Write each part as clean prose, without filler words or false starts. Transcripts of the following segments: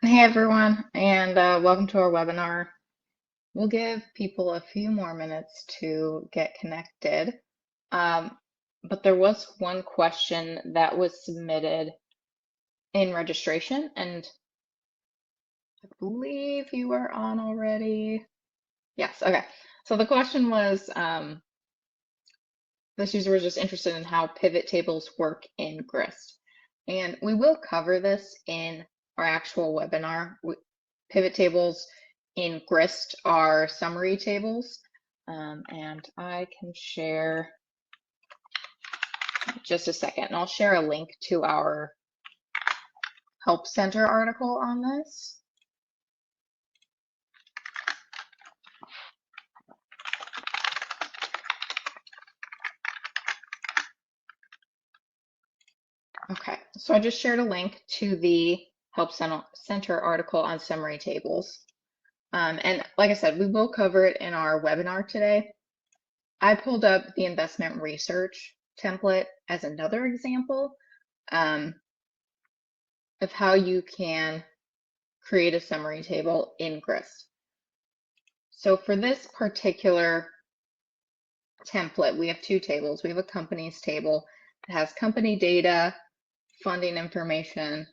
Hey everyone, and welcome to our webinar. We'll give people a few more minutes to get connected. But there was one question that was submitted in registration, and I believe you are on already. Yes, okay. So the question was, this user was just interested in how pivot tables work in Grist. And we will cover this in our actual webinar. Pivot tables in Grist are summary tables. And I can share just a second, and I'll share a link to our Help Center article on this. Okay, so I just shared a link to the Help Center article on summary tables. And like I said, we will cover it in our webinar today. I pulled up the investment research template as another example of how you can create a summary table in Grist. So for this particular template, we have two tables. We have a companies table that has company data, funding information,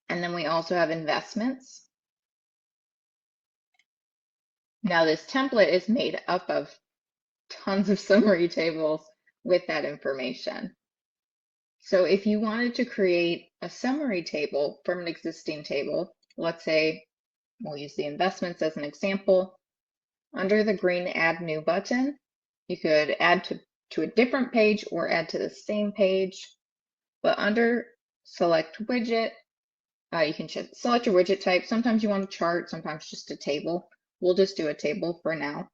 and then we also have investments. Now this template is made up of tons of summary tables with that information. So if you wanted to create a summary table from an existing table, let's say we'll use the investments as an example, under the green Add New button, you could add to a different page or add to the same page, but under Select Widget, you can select your widget type. Sometimes you want a chart, sometimes just a table. We'll just do a table for now.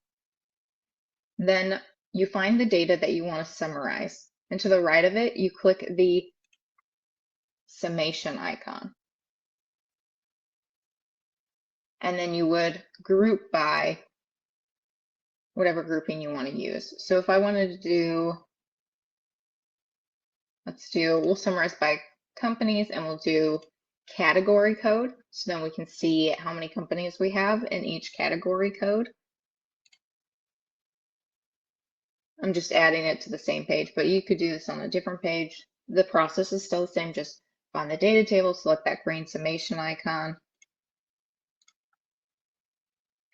Then you find the data that you want to summarize. And to the right of it, you click the summation icon. And then you would group by whatever grouping you want to use. So if I wanted to do, we'll summarize by companies and we'll do category code. So then we can see how many companies we have in each category code. I'm just adding it to the same page, but you could do this on a different page. The process is still the same. Just find the data table, select that green summation icon.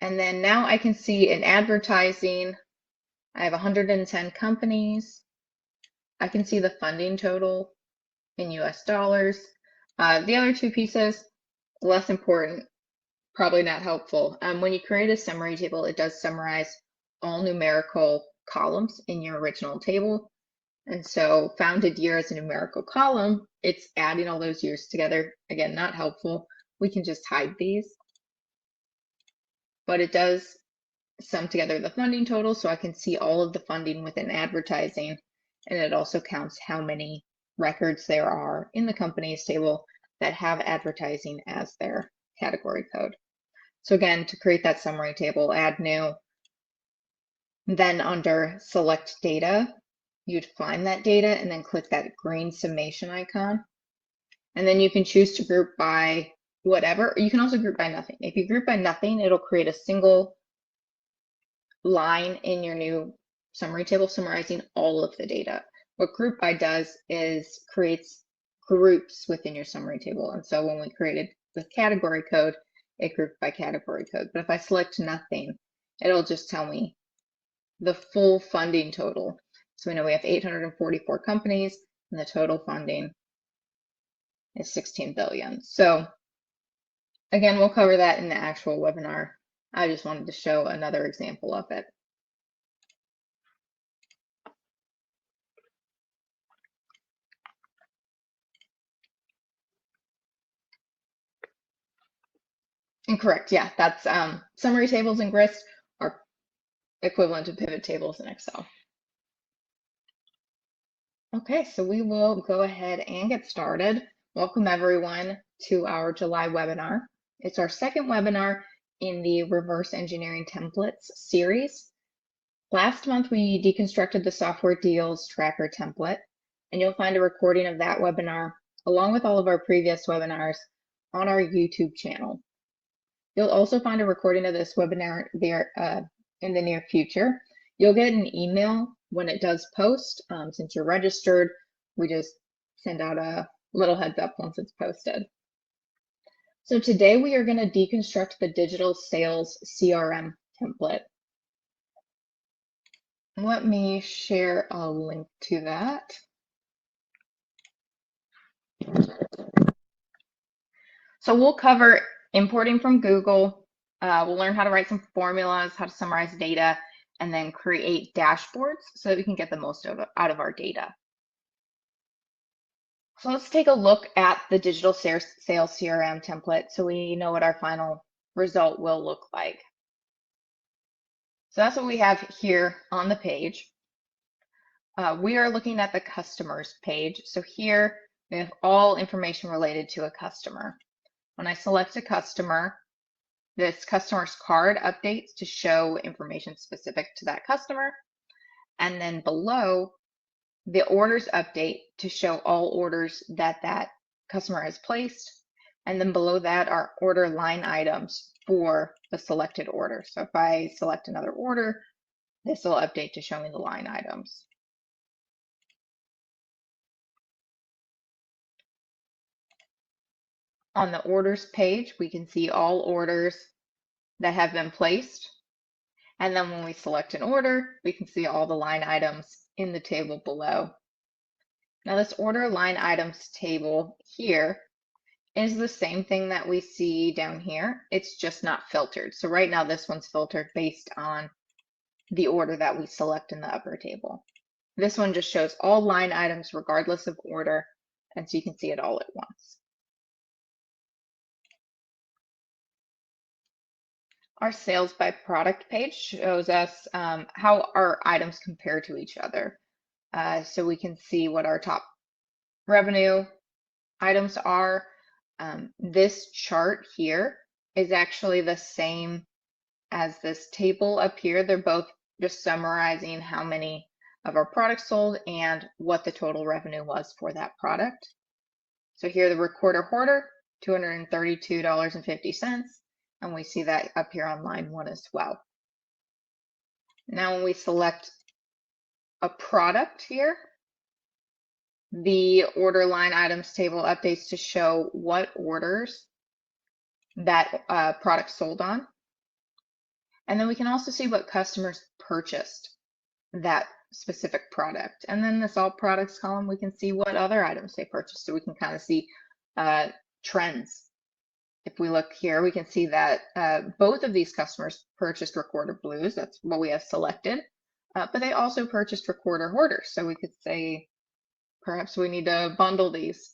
And then now I can see in advertising, I have 110 companies. I can see the funding total in US dollars. The other two pieces, less important, probably not helpful. When you create a summary table, it does summarize all numerical columns in your original table. And so founded year as a numerical column, it's adding all those years together. Again, not helpful. We can just hide these. But it does sum together the funding total, so I can see all of the funding within advertising. And it also counts how many records there are in the companies table that have advertising as their category code. So again, to create that summary table, add new. Then under select data, you'd find that data and then click that green summation icon. And then you can choose to group by whatever. You can also group by nothing. If you group by nothing, it'll create a single line in your new summary table summarizing all of the data. What group by does is creates groups within your summary table. And so when we created the category code, it grouped by category code. But if I select nothing, it'll just tell me the full funding total. So we know we have 844 companies and the total funding is 16 billion. So again, we'll cover that in the actual webinar. I just wanted to show another example of it. And correct, yeah, that's summary tables in Grist are equivalent to pivot tables in Excel. Okay, so we will go ahead and get started. Welcome everyone to our July webinar. It's our second webinar in the reverse engineering templates series. Last month, we deconstructed the software deals tracker template, and you'll find a recording of that webinar along with all of our previous webinars on our YouTube channel. You'll also find a recording of this webinar there in the near future. You'll get an email when it does post. Since you're registered, we just send out a little heads up once it's posted. So today we are going to deconstruct the digital sales CRM template. Let me share a link to that. So we'll cover importing from Google. We'll learn how to write some formulas, how to summarize data, and then create dashboards so that we can get the most out of our data. So let's take a look at the digital sales CRM template so we know what our final result will look like. So that's what we have here on the page. We are looking at the customers page. So here we have all information related to a customer. When I select a customer, this customer's card updates to show information specific to that customer. And then below, the orders update to show all orders that customer has placed. And then below that are order line items for the selected order. So if I select another order, this will update to show me the line items. On the orders page, we can see all orders that have been placed. And then when we select an order, we can see all the line items in the table below. Now this order line items table here is the same thing that we see down here. It's just not filtered. So right now this one's filtered based on the order that we select in the upper table. This one just shows all line items regardless of order, and so you can see it all at once. Our sales by product page shows us how our items compare to each other. So we can see what our top revenue items are. This chart here is actually the same as this table up here. They're both just summarizing how many of our products sold and what the total revenue was for that product. So here the recorder hoarder, $232.50. And we see that up here on line 1 as well. Now when we select a product here, the order line items table updates to show what orders that product sold on. And then we can also see what customers purchased that specific product. And then this all products column, we can see what other items they purchased. So we can kind of see trends. If we look here, we can see that both of these customers purchased recorder blues. That's what we have selected. But they also purchased recorder hoarders. So we could say, perhaps we need to bundle these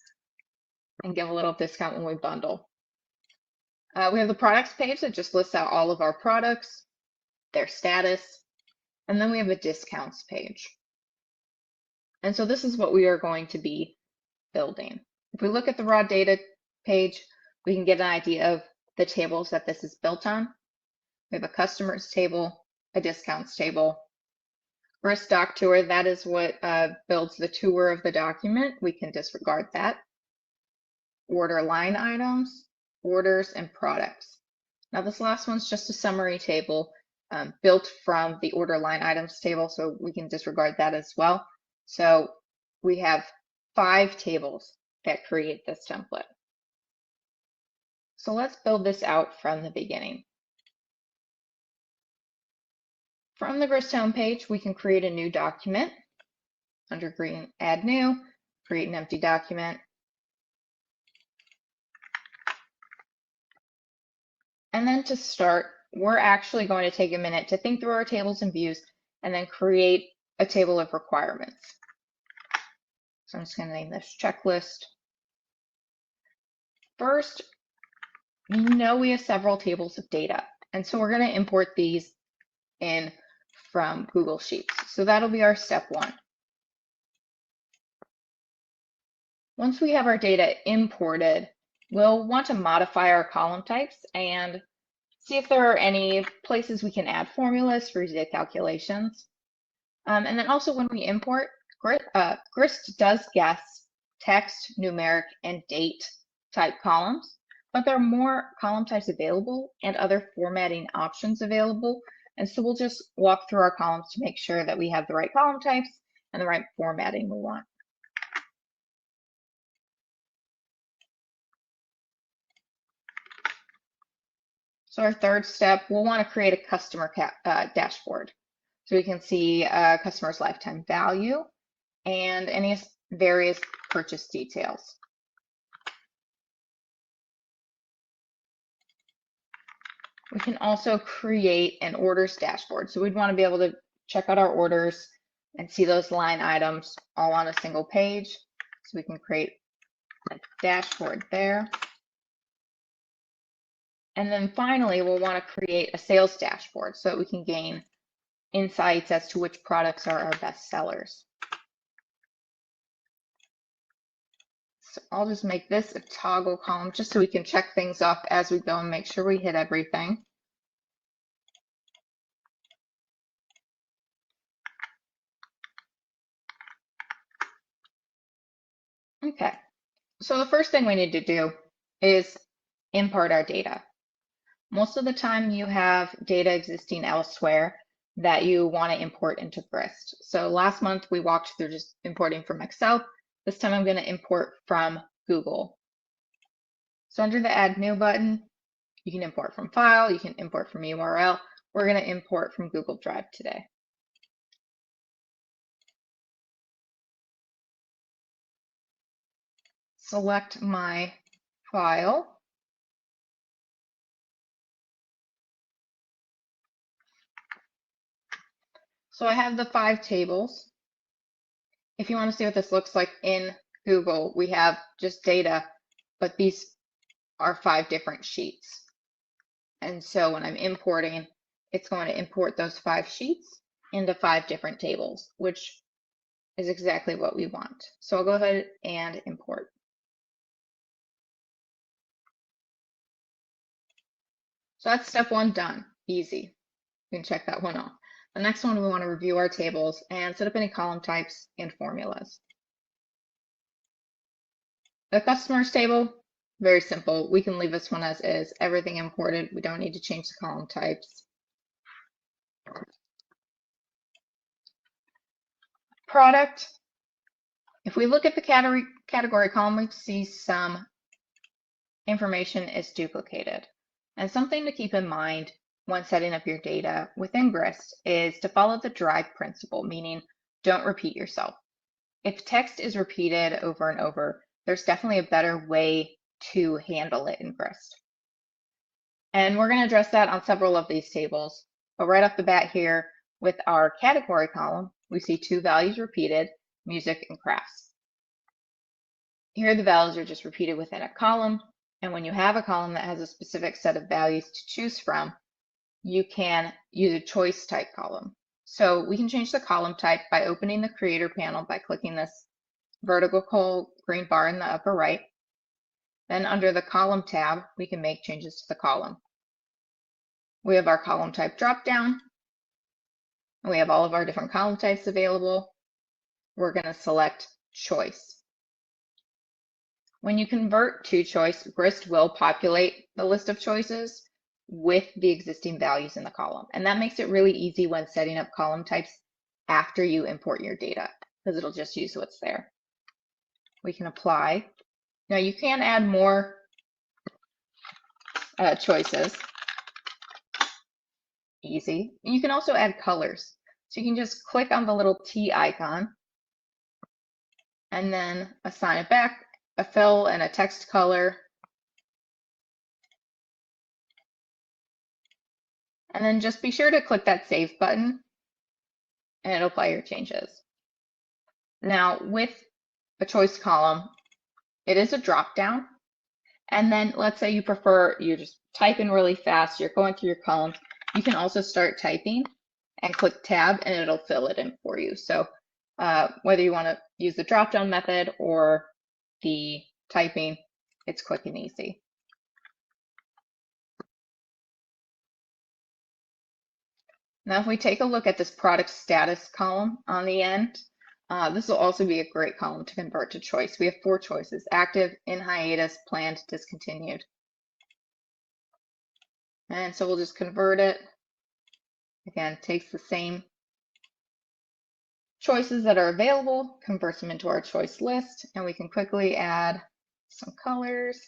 and give a little discount when we bundle. We have the products page that just lists out all of our products, their status, and then we have a discounts page. And so this is what we are going to be building. If we look at the raw data page, we can get an idea of the tables that this is built on. We have a customers table, a discounts table. Grist doc tour, that is what builds the tour of the document. We can disregard that. Order line items, orders, and products. Now this last one's just a summary table built from the order line items table, so we can disregard that as well. So we have 5 tables that create this template. So let's build this out from the beginning. From the Grist homepage, we can create a new document. Under green, add new, create an empty document. And then to start, we're actually going to take a minute to think through our tables and views and then create a table of requirements. So I'm just going to name this checklist. First, you know we have several tables of data, and so we're going to import these in from Google Sheets. So that'll be our step 1. Once we have our data imported, we'll want to modify our column types and see if there are any places we can add formulas for easy calculations. And then also when we import, Grist does guess text, numeric, and date type columns. but there are more column types available and other formatting options available. And so we'll just walk through our columns to make sure that we have the right column types and the right formatting we want. So our third step, we'll want to create a customer dashboard. So we can see a customer's lifetime value and any various purchase details. We can also create an orders dashboard. So we'd want to be able to check out our orders and see those line items all on a single page. So we can create a dashboard there. And then finally, we'll want to create a sales dashboard so that we can gain insights as to which products are our best sellers. So I'll just make this a toggle column just so we can check things off as we go and make sure we hit everything. Okay, so the first thing we need to do is import our data. Most of the time you have data existing elsewhere that you want to import into Grist. So last month we walked through just importing from Excel. This time I'm going to import from Google. So under the Add New button, you can import from File, you can import from URL. We're going to import from Google Drive today. Select my file. So I have the 5 tables. If you want to see what this looks like in Google, we have just data, but these are 5 different sheets. And so when I'm importing, it's going to import those 5 sheets into 5 different tables, which is exactly what we want. So I'll go ahead and import. So that's step 1 done, easy. We can check that one off. The next one, we want to review our tables and set up any column types and formulas. The customers table, very simple. We can leave this one as is, everything imported. We don't need to change the column types. Product, if we look at the category column, we see some information is duplicated. And something to keep in mind when setting up your data within Grist is to follow the drive principle, meaning don't repeat yourself. If text is repeated over and over, there's definitely a better way to handle it in Grist. And we're going to address that on several of these tables. But right off the bat here, with our category column, we see 2 values repeated, music and crafts. Here the values are just repeated within a column. And when you have a column that has a specific set of values to choose from, you can use a choice type column. So we can change the column type by opening the creator panel by clicking this vertical green bar in the upper right. Then under the column tab, we can make changes to the column. We have our column type drop down. And we have all of our different column types available. We're going to select choice. When you convert to choice, Grist will populate the list of choices with the existing values in the column. And that makes it really easy when setting up column types after you import your data, because it'll just use what's there. We can apply. Now you can add more choices. Easy. And you can also add colors. So you can just click on the little T icon and then assign it back a fill and a text color. And then just be sure to click that save button and it'll apply your changes. Now with a choice column, it is a drop down. And then let's say you prefer, you just type in really fast, you're going through your columns. You can also start typing and click tab and it'll fill it in for you. So whether you want to use the drop down method or the typing, it's quick and easy. Now, if we take a look at this product status column on the end, this will also be a great column to convert to choice. We have 4 choices: active, in hiatus, planned, discontinued. And so we'll just convert it. Again, takes the same choices that are available, converts them into our choice list, and we can quickly add some colors.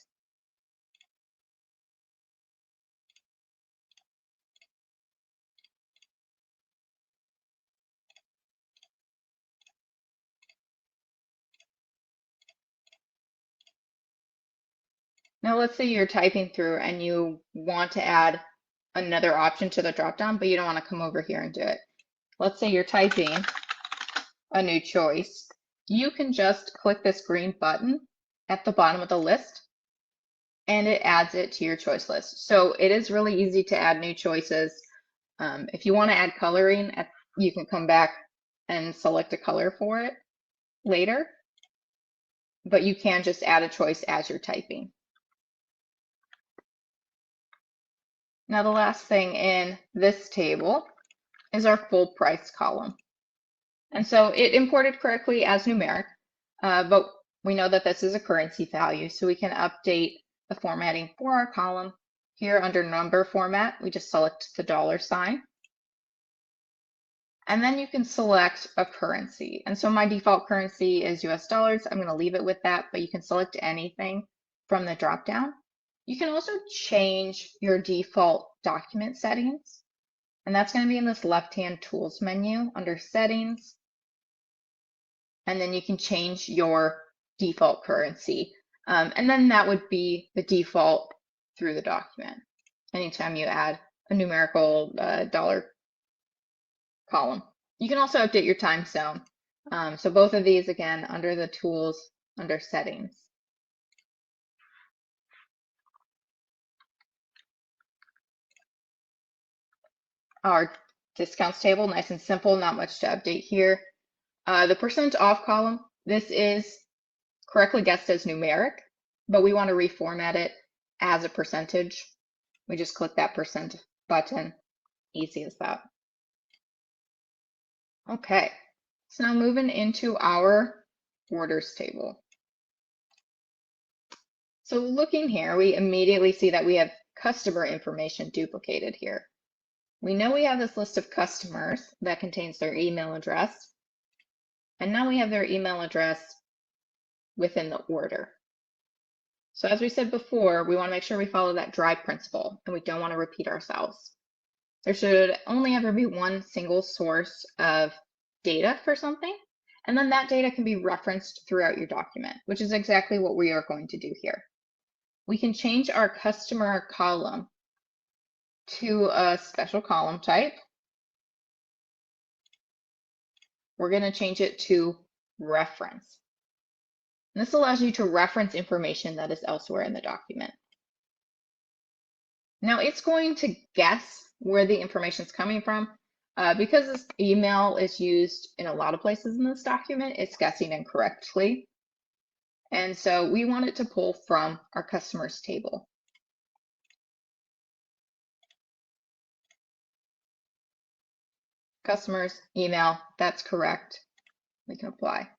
Now let's say you're typing through and you want to add another option to the dropdown, but you don't want to come over here and do it. Let's say you're typing a new choice. You can just click this green button at the bottom of the list and it adds it to your choice list. So it is really easy to add new choices. If you want to add coloring, you can come back and select a color for it later, but you can just add a choice as you're typing. Now the last thing in this table is our full price column. And so it imported correctly as numeric, but we know that this is a currency value, so we can update the formatting for our column. Here under number format, we just select the $sign. And then you can select a currency. And so my default currency is US dollars. I'm going to leave it with that, but you can select anything from the dropdown. You can also change your default document settings. And that's going to be in this left-hand tools menu under settings. And then you can change your default currency. And then that would be the default through the document. Anytime you add a numerical dollar column. You can also update your time zone. So both of these, again, under the tools, under settings. Our discounts table, nice and simple, not much to update here. The percent off column, this is correctly guessed as numeric, but we want to reformat it as a percentage. We just click that percent button, easy as that. Okay, so now moving into our orders table. So looking here, we immediately see that we have customer information duplicated here. We know we have this list of customers that contains their email address. And now we have their email address within the order. So as we said before, we want to make sure we follow that drive principle and we don't want to repeat ourselves. There should only ever be one single source of data for something, and then that data can be referenced throughout your document, which is exactly what we are going to do here. We can change our customer column to a special column type. We're going to change it to reference. And this allows you to reference information that is elsewhere in the document. Now it's going to guess where the information is coming from. Because this email is used in a lot of places in this document, it's guessing incorrectly. And so we want it to pull from our customers table. Customers, email, that's correct. We can apply.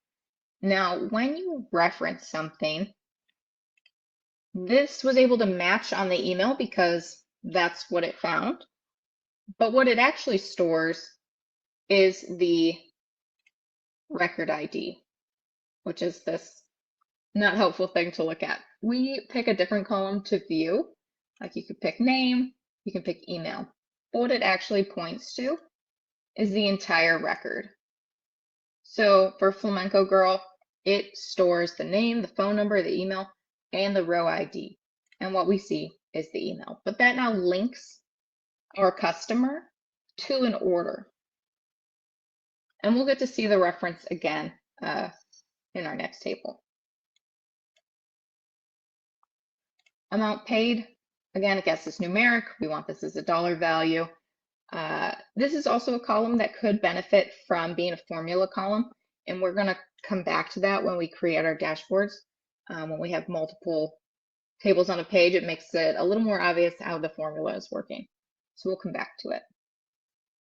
Now, when you reference something, this was able to match on the email because that's what it found. But what it actually stores is the record ID, which is this not helpful thing to look at. We pick a different column to view, like you could pick name, you can pick email. But what it actually points to is the entire record. So for Flamenco Girl, it stores the name, the phone number, the email, and the row ID. And what we see is the email. But that now links our customer to an order. And we'll get to see the reference again in our next table. Amount paid, again, I guess is numeric. We want this as a dollar value. This is also a column that could benefit from being a formula column. And we're going to come back to that when we create our dashboards. When we have multiple tables on a page, it makes it a little more obvious how the formula is working. So we'll come back to it.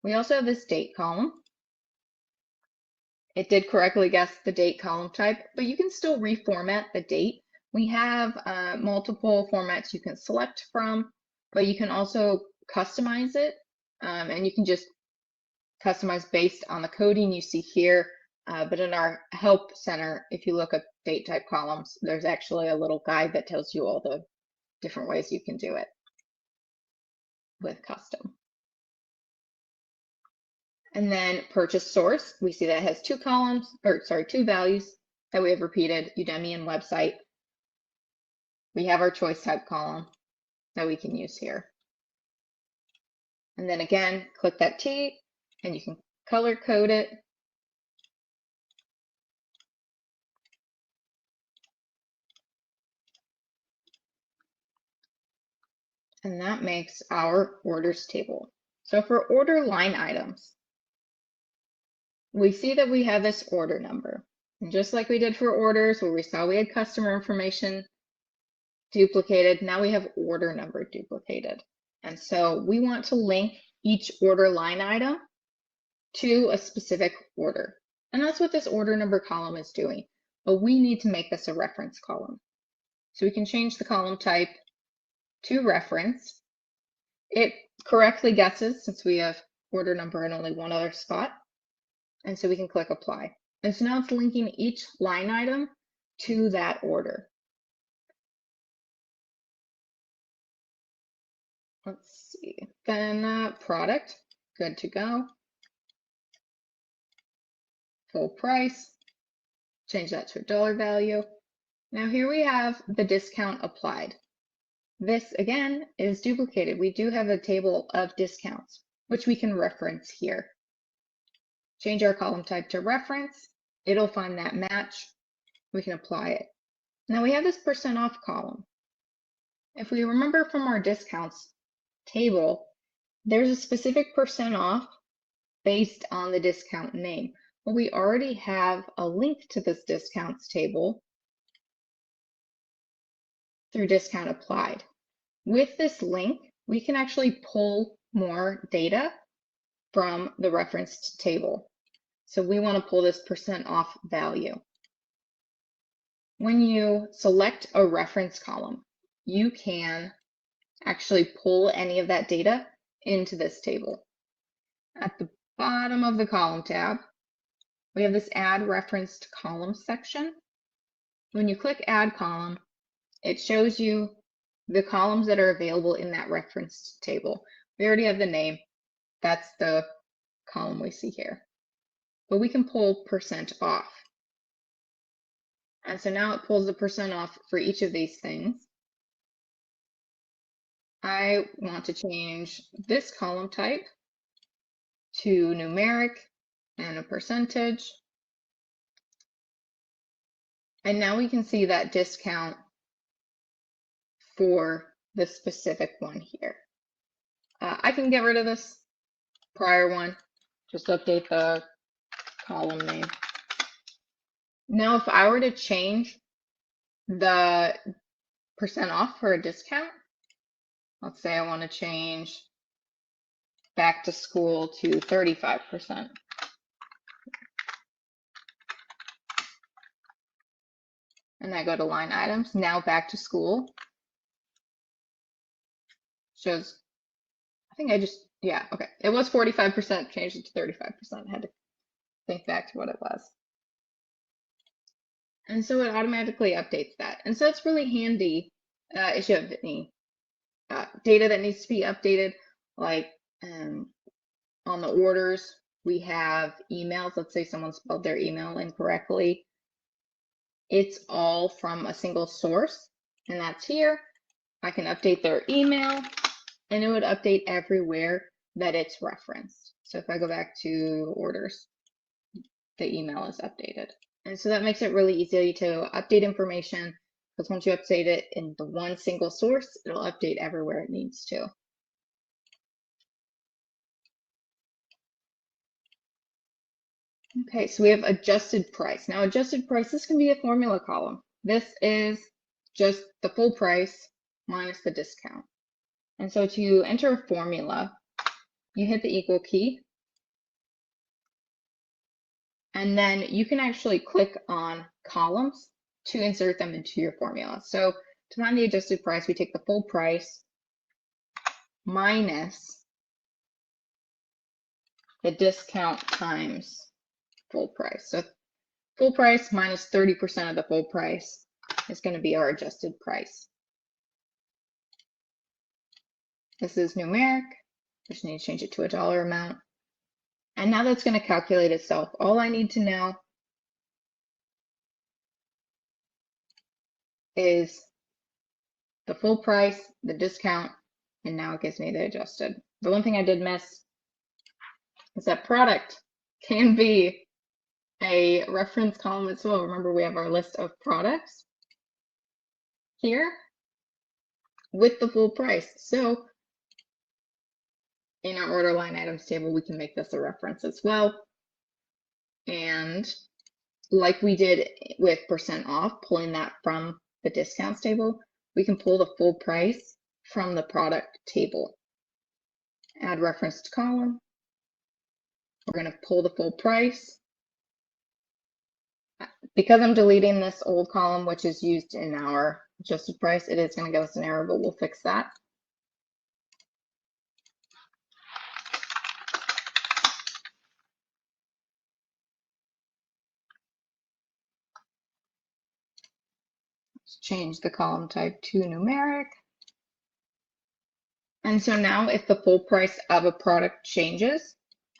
We also have this date column. It did correctly guess the date column type, but you can still reformat the date. We have multiple formats you can select from, but you can also customize it, and you can just customize based on the coding you see here. But in our help center, if you look at date type columns, there's actually a little guide that tells you all the different ways you can do it with custom. And then purchase source, we see that it has two values that we have repeated, Udemy and website. We have our choice type column that we can use here. And then again, click that T and you can color code it. And that makes our orders table. So for order line items, we see that we have this order number. And just like we did for orders, where we saw we had customer information duplicated, now we have order number duplicated. And so we want to link each order line item to a specific order. And that's what this order number column is doing. But we need to make this a reference column. So we can change the column type to reference. It correctly guesses since we have order number in only one other spot. And so we can click apply. And so now it's linking each line item to that order. Let's see, then product, good to go. Full price, change that to a dollar value. Now here we have the discount applied. This again is duplicated. We do have a table of discounts, which we can reference here. Change our column type to reference. It'll find that match. We can apply it. Now we have this % off column. If we remember from our discounts table, there's a specific % off based on the discount name. Well, we already have a link to this discounts table through discount applied. With this link, we can actually pull more data from the referenced table. So we want to pull this % off value. When you select a reference column, you can actually pull any of that data into this table. At the bottom of the column tab, we have this add referenced column section. When you click add column, it shows you the columns that are available in that referenced table. We already have the name. That's the column we see here. But we can pull % off. And so now it pulls the % off for each of these things. I want to change this column type to numeric and a percentage. And now we can see that discount for the specific one here. I can get rid of this prior one, just update the column name. Now, if I were to change the % off for a discount, let's say I want to change back to school to 35%. And I go to line items, now back to school. Shows, I think I just, yeah, okay. It was 45%, changed it to 35%. I had to think back to what it was. And so it automatically updates that. And so it's really handy if you have any data that needs to be updated, like on the orders, we have emails. Let's say someone spelled their email incorrectly. It's all from a single source, and that's here. I can update their email, and it would update everywhere that it's referenced. So if I go back to orders, the email is updated. And so that makes it really easy to update information, because once you update it in the one single source, it'll update everywhere it needs to. Okay, so we have adjusted price. Now, adjusted price, this can be a formula column. This is just the full price minus the discount. And so to enter a formula, you hit the equal key, and then you can actually click on columns to insert them into your formula. So to find the adjusted price, we take the full price minus the discount times full price. So full price minus 30% of the full price is going to be our adjusted price. This is numeric. Just need to change it to a dollar amount. And now that's going to calculate itself. All I need to know is the full price, the discount, and now it gives me the adjusted. The one thing I did miss is that product can be a reference column as well. Remember, we have our list of products here with the full price. So in our order line items table, we can make this a reference as well. And like we did with percent off, pulling that from the discounts table, we can pull the full price from the product table. Add reference to column. We're going to pull the full price. Because I'm deleting this old column, which is used in our adjusted price, it is going to give us an error, but we'll fix that. Let's change the column type to numeric. And so now if the full price of a product changes,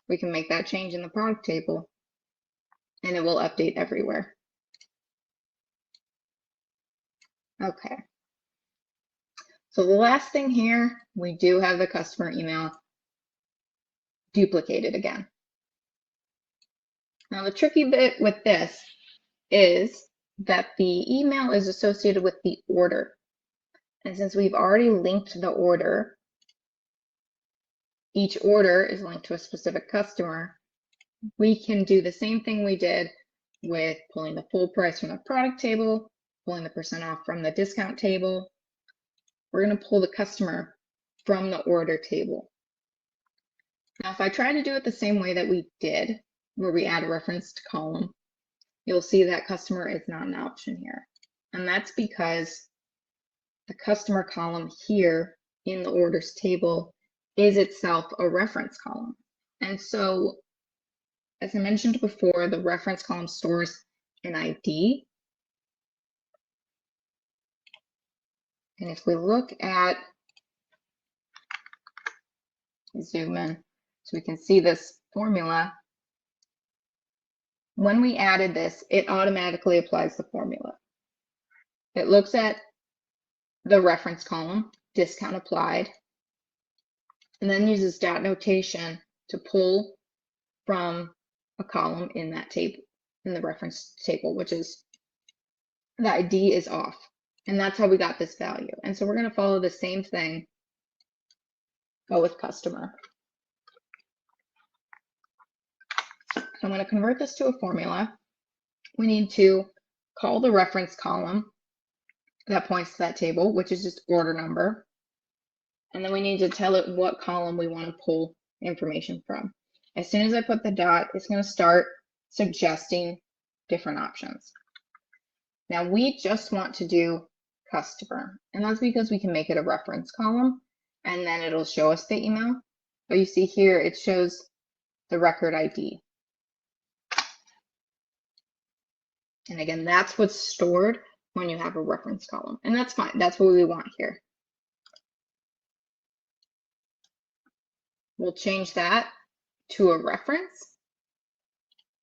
we can make that change in the product table and it will update everywhere. Okay. So the last thing here, we do have the customer email duplicated again. Now the tricky bit with this is that the email is associated with the order. And since we've already linked the order, each order is linked to a specific customer, we can do the same thing we did with pulling the full price from the product table, pulling the percent off from the discount table. We're going to pull the customer from the order table. Now, if I try to do it the same way that we did, where we add a reference to column, you'll see that customer is not an option here. And that's because the customer column here in the orders table is itself a reference column. And so, as I mentioned before, the reference column stores an ID. And if we look at, zoom in so we can see this formula, when we added this, it automatically applies the formula. It looks at the reference column, discount applied, and then uses dot notation to pull from a column in that table, in the reference table, which is the ID is off. And that's how we got this value. And so we're going to follow the same thing, but with customer. So I'm going to convert this to a formula. We need to call the reference column that points to that table, which is just order number. And then we need to tell it what column we want to pull information from. As soon as I put the dot, it's going to start suggesting different options. Now we just want to do customer, and that's because we can make it a reference column and then it'll show us the email. But you see here, it shows the record ID. And again, that's what's stored when you have a reference column, and that's fine. That's what we want here. We'll change that to a reference,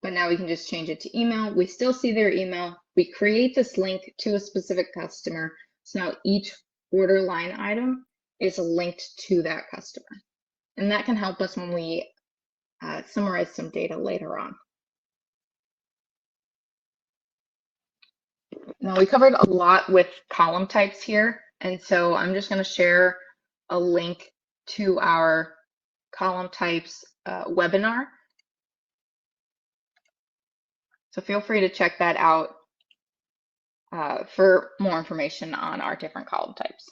but now we can just change it to email. We still see their email. We create this link to a specific customer. So now each order line item is linked to that customer. And that can help us when we summarize some data later on. Now we covered a lot with column types here. And so I'm just going to share a link to our column types webinar. So feel free to check that out for more information on our different column types.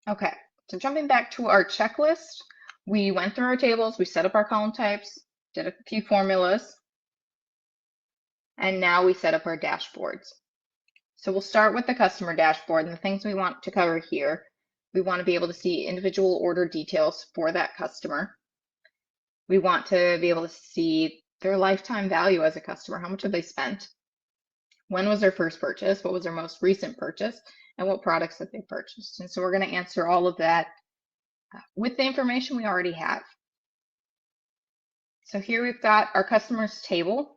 Okay, so jumping back to our checklist, we went through our tables, we set up our column types, did a few formulas, and now we set up our dashboards. So we'll start with the customer dashboard and the things we want to cover here. We want to be able to see individual order details for that customer. We want to be able to see their lifetime value as a customer. How much have they spent? When was their first purchase? What was their most recent purchase? And what products have they purchased? And so we're going to answer all of that with the information we already have. So here we've got our customers table.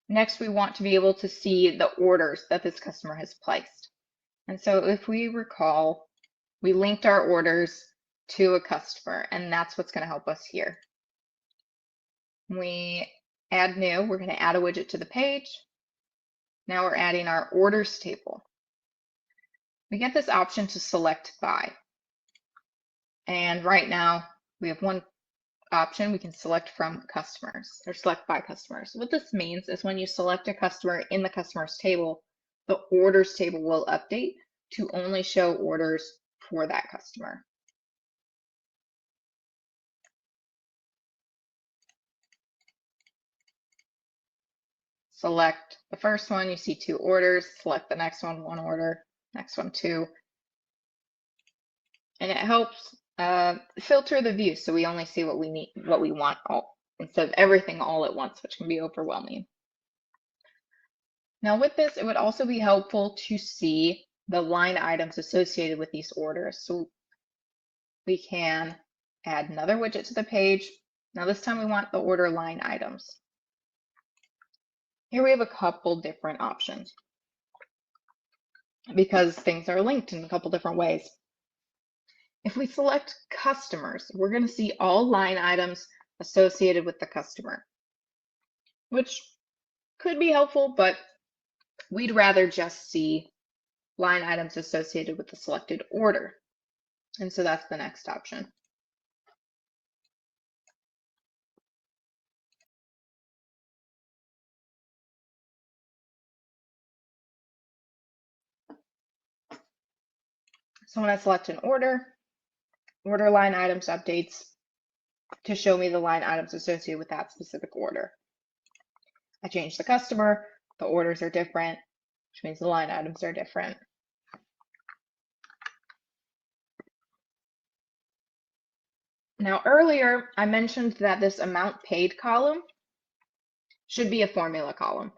Next, we want to be able to see the orders that this customer has placed. And so if we recall, we linked our orders to a customer, and that's what's going to help us here. We add new, we're going to add a widget to the page. Now we're adding our orders table. We get this option to select by. And right now we have one option, we can select from customers or select by customers. What this means is when you select a customer in the customers table, the orders table will update to only show orders for that customer. Select the first one, you see 2 orders, select the next one, 1 order, next one 2. And it helps filter the view so we only see what we need, what we want all, instead of everything all at once, which can be overwhelming. Now with this, it would also be helpful to see the line items associated with these orders. So we can add another widget to the page. Now this time we want the order line items. Here we have a couple different options because things are linked in a couple different ways. If we select customers, we're going to see all line items associated with the customer, which could be helpful, but we'd rather just see line items associated with the selected order. And so that's the next option. So when I select an order, order line items updates to show me the line items associated with that specific order. I change the customer, the orders are different, which means the line items are different. Now earlier, I mentioned that this amount paid column should be a formula column.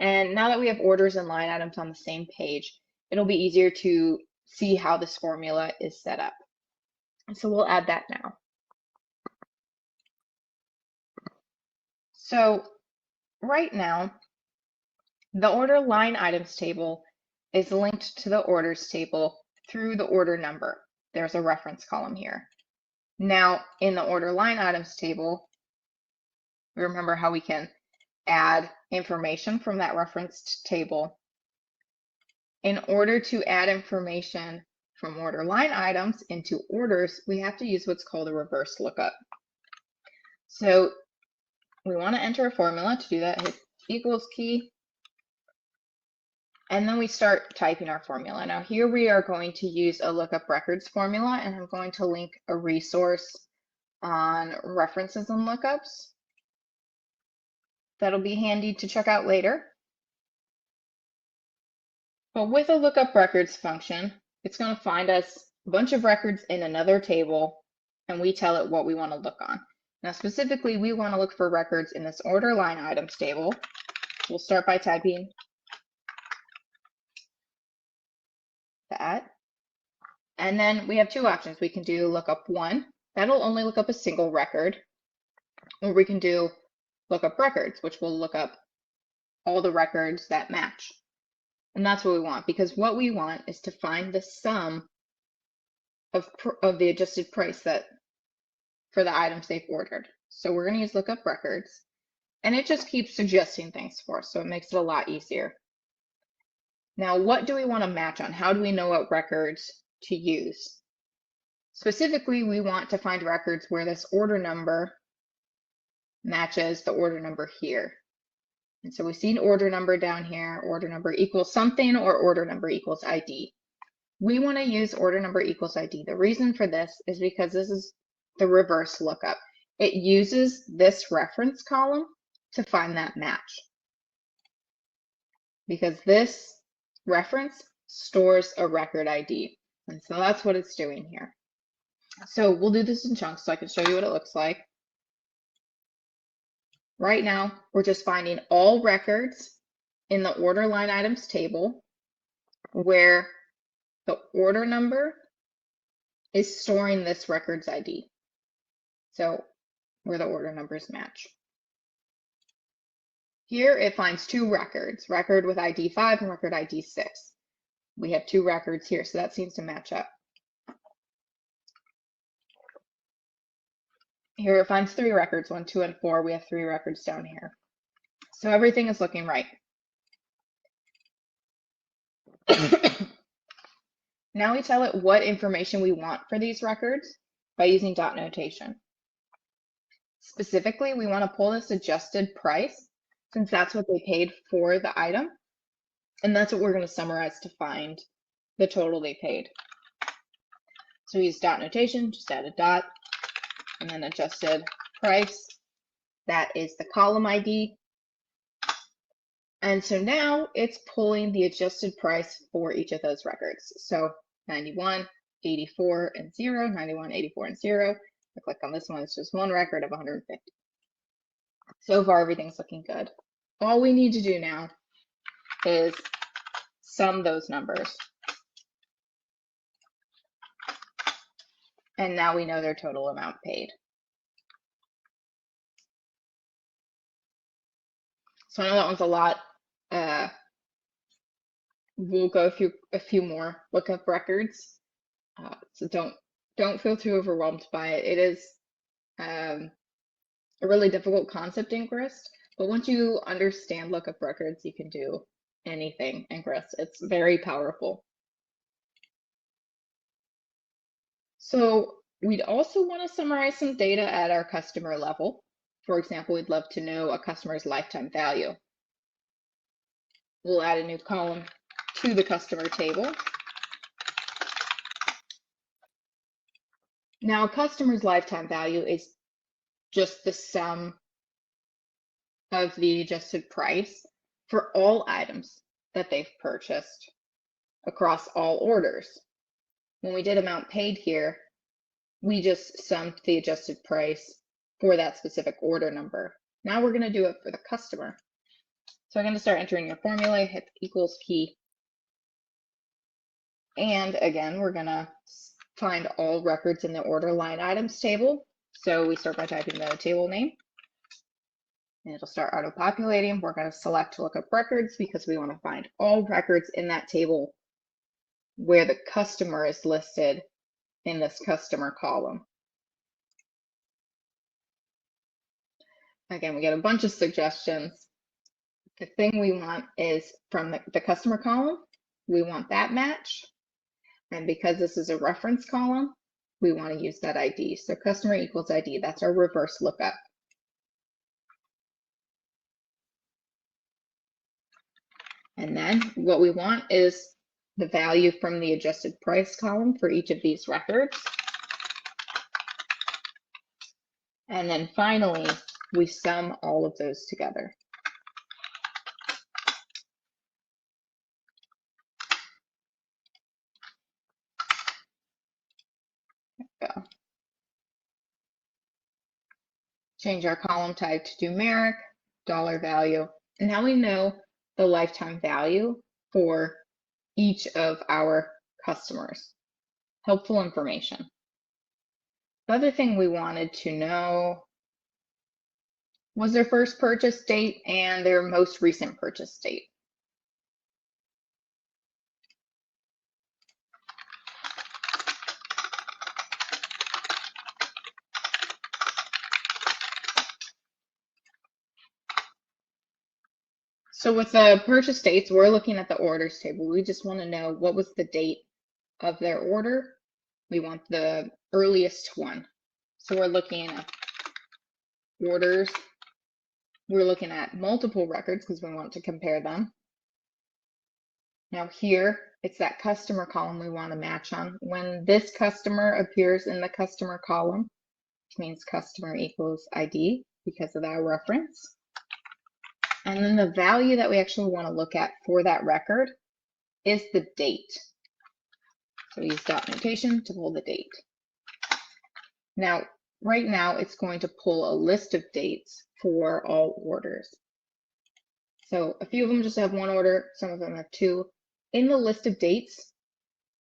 And now that we have orders and line items on the same page, it'll be easier to see how this formula is set up. And so we'll add that now. So right now, the order line items table is linked to the orders table through the order number. There's a reference column here. Now in the order line items table, remember how we can add information from that referenced table. In order to add information from order line items into orders, we have to use what's called a reverse lookup. So we want to enter a formula. To do that, hit equals key, and then we start typing our formula. Now here we are going to use a lookup records formula, and I'm going to link a resource on references and lookups. That'll be handy to check out later. But with a lookup records function, it's going to find us a bunch of records in another table, and we tell it what we want to look on. Now specifically, we want to look for records in this order line items table. We'll start by typing that. And then we have 2 options. We can do lookup 1. That'll only look up a single record. Or we can do lookup records, which will look up all the records that match. And that's what we want, because what we want is to find the sum of the adjusted price that for the items they've ordered. So we're going to use lookup records, and it just keeps suggesting things for us, so it makes it a lot easier. Now, what do we want to match on? How do we know what records to use? Specifically, we want to find records where this order number matches the order number here. And so we see an order number down here, order number equals something, or order number equals ID. We want to use order number equals ID. The reason for this is because this is the reverse lookup. It uses this reference column to find that match, because this reference stores a record ID. And so that's what it's doing here. So we'll do this in chunks so I can show you what it looks like. Right now, we're just finding all records in the order line items table where the order number is storing this record's ID. So where the order numbers match. Here it finds two records, record with ID 5 and record ID 6. We have two records here, so that seems to match up. Here it finds three records, 1, 2, and 4. We have three records down here. So everything is looking right. Now we tell it what information we want for these records by using dot notation. Specifically, we want to pull this adjusted price, since that's what they paid for the item. And that's what we're going to summarize to find the total they paid. So we use dot notation, just add a dot, and then adjusted price. That is the column ID. And so now it's pulling the adjusted price for each of those records. So 91, 84, and 0, 91, 84, and 0. I click on this one, it's just one record of 150. So far, everything's looking good. All we need to do now is sum those numbers. And now we know their total amount paid. So I know that one's a lot. We'll go through a few more lookup records. So don't feel too overwhelmed by it. It is a really difficult concept in Grist, but once you understand lookup records, you can do anything in Grist. It's very powerful. So we'd also want to summarize some data at our customer level. For example, we'd love to know a customer's lifetime value. We'll add a new column to the customer table. Now, a customer's lifetime value is just the sum of the adjusted price for all items that they've purchased across all orders. When we did amount paid here, we just summed the adjusted price for that specific order number. Now we're going to do it for the customer. So I'm going to start entering your formula, hit the equals key. And again, we're going to find all records in the order line items table. So we start by typing the table name. And it'll start auto-populating. We're going to select lookup records because we want to find all records in that table where the customer is listed in this customer column. Again, we get a bunch of suggestions. The thing we want is from the customer column, we want that match. And because this is a reference column, we want to use that ID. So customer equals ID, that's our reverse lookup. And then what we want is the value from the adjusted price column for each of these records. And then finally, we sum all of those together. Go. Change our column type to numeric, dollar value. And now we know the lifetime value for each of our customers. Helpful information. The other thing we wanted to know was their first purchase date and their most recent purchase date. So with the purchase dates, we're looking at the orders table. We just want to know what was the date of their order. We want the earliest one. So we're looking at orders. We're looking at multiple records because we want to compare them. Now here, it's that customer column we want to match on. When this customer appears in the customer column, which means customer equals ID because of our reference. And then the value that we actually want to look at for that record is the date. So we use dot notation to pull the date. Now, right now, it's going to pull a list of dates for all orders. So a few of them just have one order, some of them have two. In the list of dates,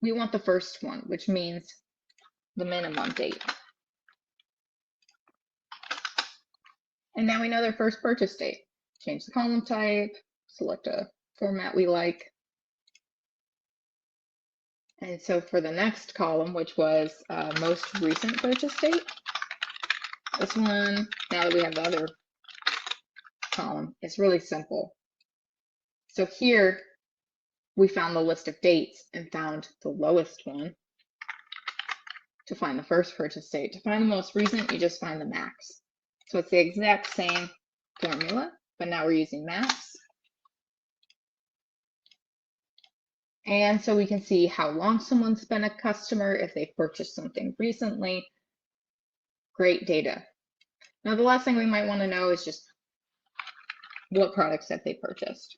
we want the first one, which means the minimum date. And now we know their first purchase date. Change the column type, select a format we like. And so for the next column, which was most recent purchase date, this one, now that we have the other column, it's really simple. So here we found the list of dates and found the lowest one. To find the first purchase date, to find the most recent, you just find the max. So it's the exact same formula, but now we're using max. And so we can see how long someone's been a customer, if they've purchased something recently. Great data. Now, the last thing we might want to know is just what products have they purchased.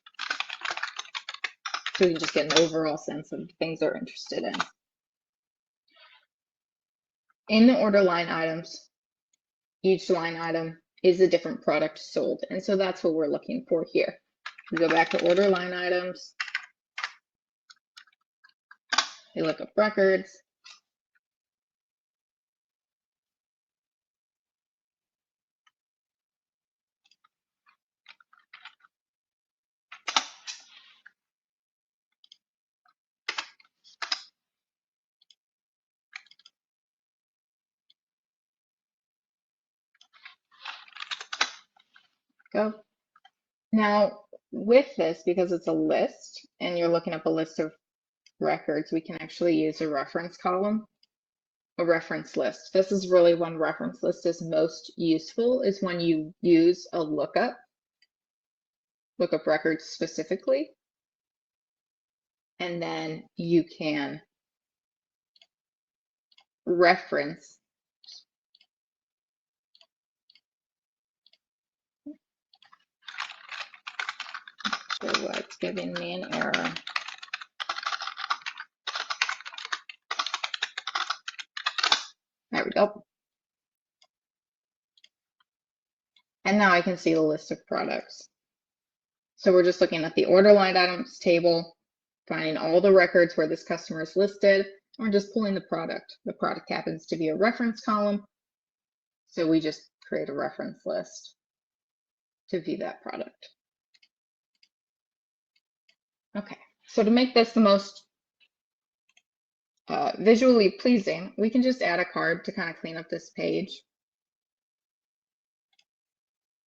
So we can just get an overall sense of the things they're interested in. In the order line items, each line item is a different product sold. And so that's what we're looking for here. We go back to order line items. We look up records. Go. Now, with this, because it's a list and you're looking up a list of records, we can actually use a reference column, a reference list. This is really when reference list is most useful, is when you use a lookup records specifically, and then you can reference so what's giving me an error. There we go. And now I can see the list of products. So we're just looking at the order line items table, finding all the records where this customer is listed, and we're just pulling the product. The product happens to be a reference column, so we just create a reference list to view that product. Okay, so to make this the most visually pleasing, we can just add a card to kind of clean up this page.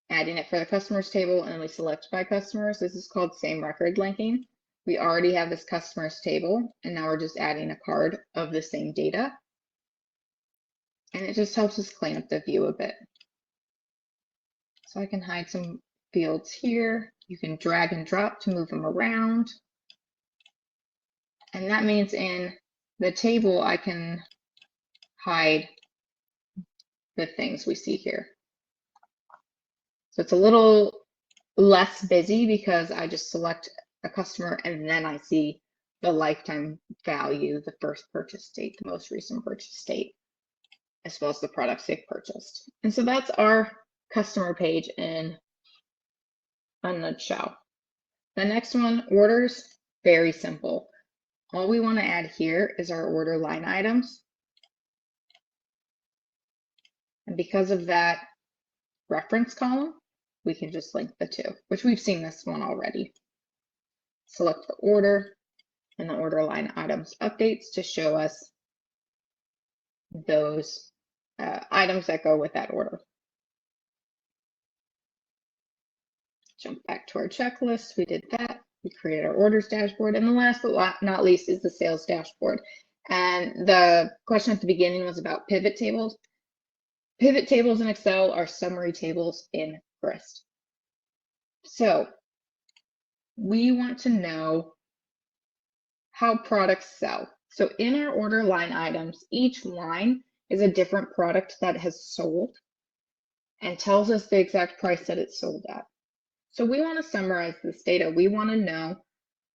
Adding it for the customers table, and then we select by customers. This is called same record linking. We already have this customers table, and now we're just adding a card of the same data. And it just helps us clean up the view a bit. So I can hide some fields here. You can drag and drop to move them around. And that means in the table, I can hide the things we see here. So it's a little less busy because I just select a customer and then I see the lifetime value, the first purchase date, the most recent purchase date, as well as the products they've purchased. And so that's our customer page in a nutshell. The next one, orders, very simple. All we want to add here is our order line items. And because of that reference column, we can just link the two, which we've seen this one already. Select the order and the order line items updates to show us those items that go with that order. Jump back to our checklist. We did that. We created our orders dashboard. And the last but not least is the sales dashboard. And the question at the beginning was about pivot tables. Pivot tables in Excel are summary tables in Grist. So we want to know how products sell. So in our order line items, each line is a different product that has sold and tells us the exact price that it's sold at. So we want to summarize this data. We want to know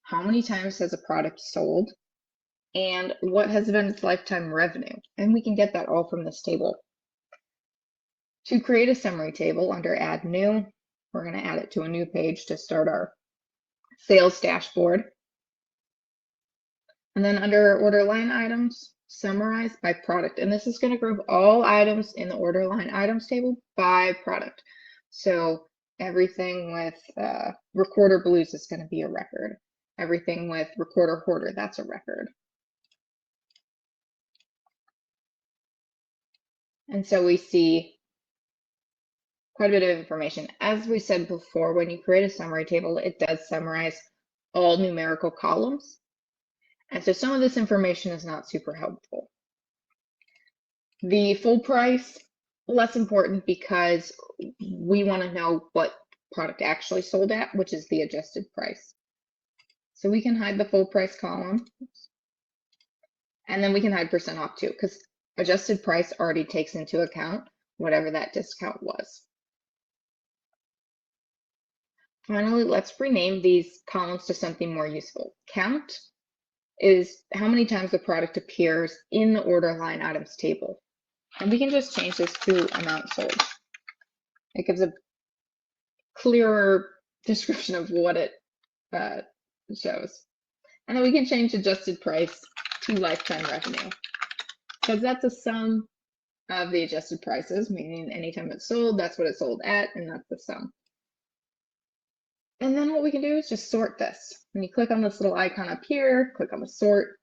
how many times has a product sold and what has been its lifetime revenue. And we can get that all from this table. To create a summary table under Add New, we're going to add it to a new page to start our sales dashboard. And then under order line items, summarize by product. And this is going to group all items in the order line items table by product. So everything with Recorder Blues is going to be a record. Everything with Recorder Hoarder, that's a record. And so we see quite a bit of information. As we said before, when you create a summary table, it does summarize all numerical columns. And so some of this information is not super helpful. The full price, less important because we want to know what product actually sold at, which is the adjusted price. So we can hide the full price column. And then we can hide percent off too, because adjusted price already takes into account whatever that discount was. Finally, let's rename these columns to something more useful. Count is how many times the product appears in the order line items table. And we can just change this to amount sold. It gives a clearer description of what it shows. And then we can change adjusted price to lifetime revenue, because that's a sum of the adjusted prices, meaning anytime it's sold, that's what it sold at, and that's the sum. And then what we can do is just sort this. When you click on this little icon up here, click on the sort,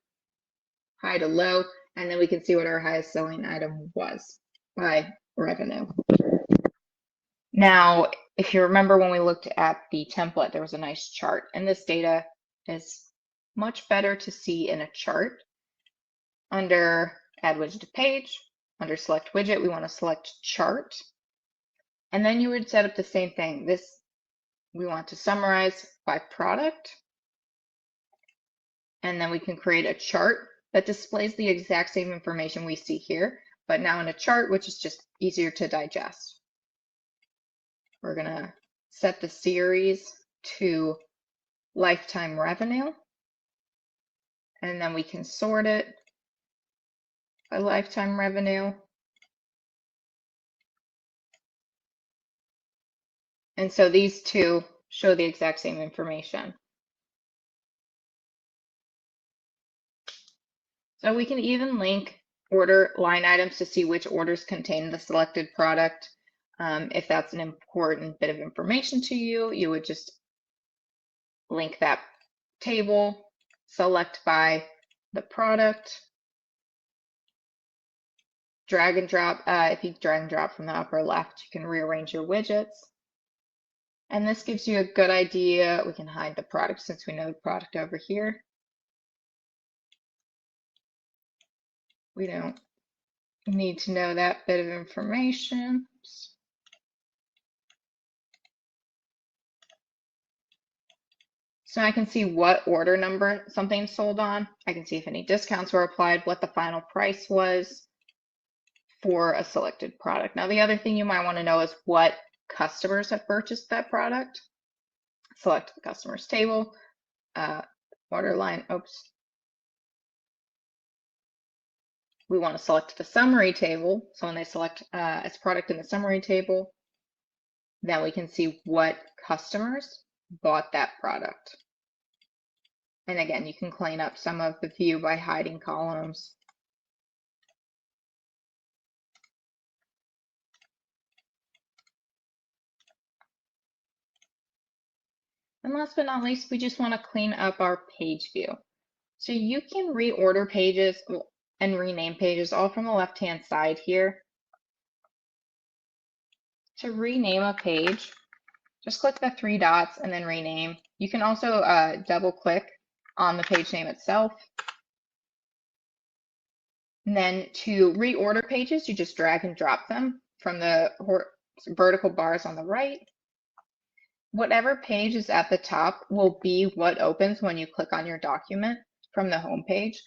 high to low, and then we can see what our highest selling item was by revenue. Now, if you remember when we looked at the template, there was a nice chart, and this data is much better to see in a chart. Under Add Widget to Page, under Select Widget, we want to select Chart. And then you would set up the same thing. This we want to summarize by product. And then we can create a chart that displays the exact same information we see here, but now in a chart, which is just easier to digest. We're going to set the series to lifetime revenue, and then we can sort it by lifetime revenue. And so these two show the exact same information. So we can even link order line items to see which orders contain the selected product. If that's an important bit of information to you, you would just link that table, select by the product, drag and drop. If you drag and drop from the upper left, you can rearrange your widgets. And this gives you a good idea. We can hide the product since we know the product over here. We don't need to know that bit of information. So I can see what order number something sold on. I can see if any discounts were applied, what the final price was for a selected product. Now, the other thing you might want to know is what customers have purchased that product. Select the customers table, order line, We want to select the summary table. So when they select as product in the summary table, then we can see what customers bought that product. And again, you can clean up some of the view by hiding columns. And last but not least, we just want to clean up our page view. So you can reorder pages and rename pages all from the left-hand side here. To rename a page, just click the three dots and then rename. You can also double click on the page name itself. And then to reorder pages, you just drag and drop them from the vertical bars on the right. Whatever page is at the top will be what opens when you click on your document from the home page.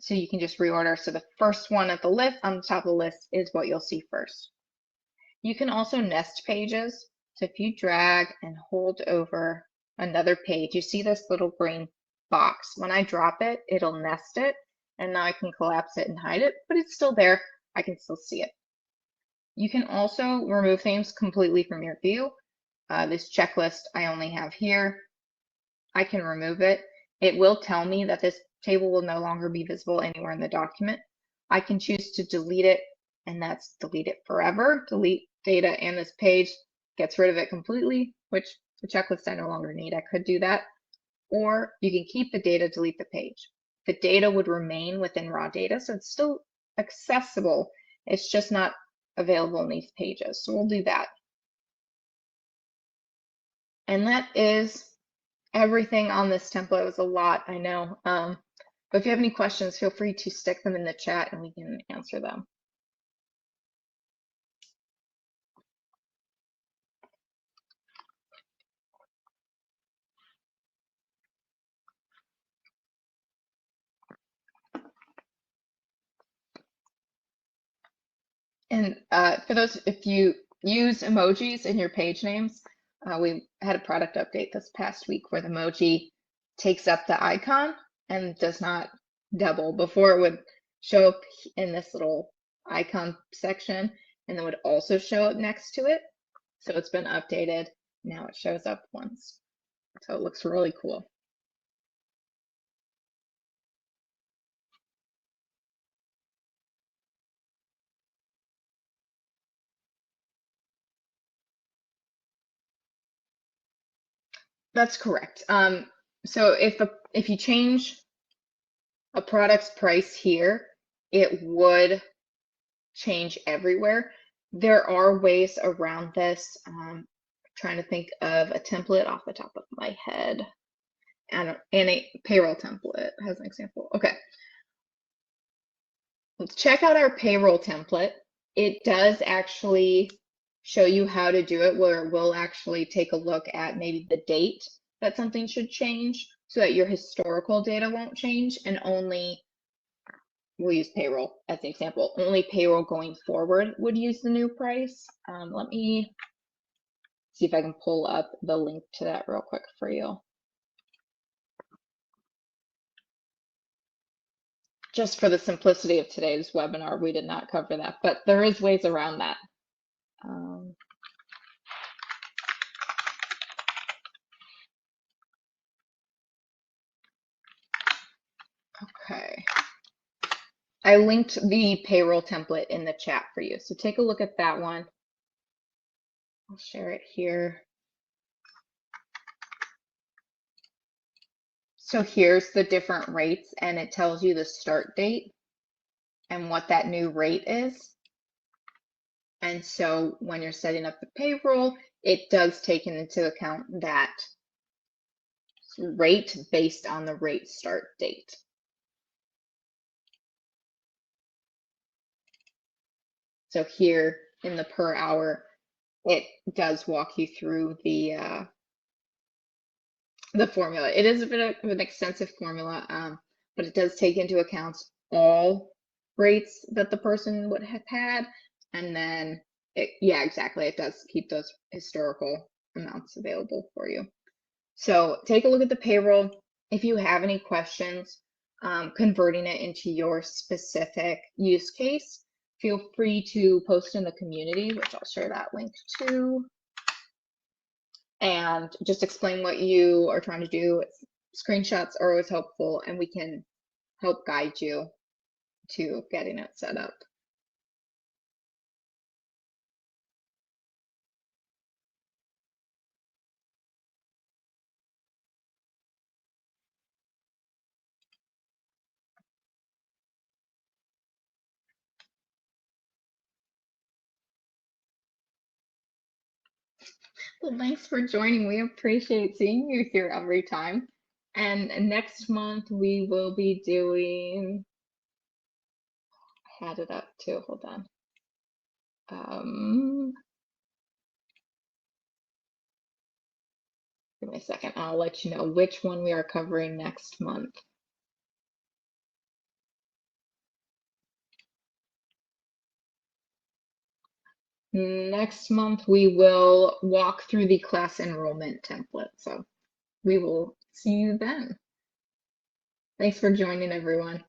So you can just reorder. So the first one at the list on the top of the list is what you'll see first. You can also nest pages. So if you drag and hold over another page, you see this little green box. When I drop it, it'll nest it, and now I can collapse it and hide it, but it's still there. I can still see it. You can also remove things completely from your view. This checklist I only have here. I can remove it. It will tell me that this table will no longer be visible anywhere in the document. I can choose to delete it, and that's delete it forever. Delete data and this page, gets rid of it completely, which the checklist I no longer need. I could do that. Or you can keep the data, delete the page. The data would remain within raw data, so it's still accessible. It's just not available in these pages. So we'll do that. And that is everything on this template. It was a lot, I know. But if you have any questions, feel free to stick them in the chat and we can answer them. And for those, if you use emojis in your page names, we had a product update this past week where the emoji takes up the icon and does not double. Before it would show up in this little icon section and then would also show up next to it. So it's been updated. Now it shows up once. So it looks really cool. That's correct. So if you change a product's price here, it would change everywhere. There are ways around this. Trying to think of a template off the top of my head, and a payroll template as an example. Okay, let's check out our payroll template. It does actually show you how to do it, where we'll actually take a look at maybe the date that something should change so that your historical data won't change, and only, we'll use payroll as an example, only payroll going forward would use the new price. Let me see if I can pull up the link to that real quick for you. Just for the simplicity of today's webinar, we did not cover that, but there is ways around that. Okay. I linked the payroll template in the chat for you, so take a look at that one. I'll share it here. So here's the different rates, and it tells you the start date and what that new rate is. And so when you're setting up the payroll, it does take into account that rate based on the rate start date. So here in the per hour, it does walk you through the formula. It is a bit of an extensive formula, but it does take into account all rates that the person would have had. And then, yeah, exactly. It does keep those historical amounts available for you. So take a look at the payroll. If you have any questions, converting it into your specific use case, feel free to post in the community, which I'll share that link to. And just explain what you are trying to do. Screenshots are always helpful, and we can help guide you to getting it set up. Well, thanks for joining. We appreciate seeing you here every time. And next month we will be doing, I had it up too, hold on. Give me a second, I'll let you know which one we are covering next month. Next month, we will walk through the class enrollment template. So we will see you then. Thanks for joining, everyone.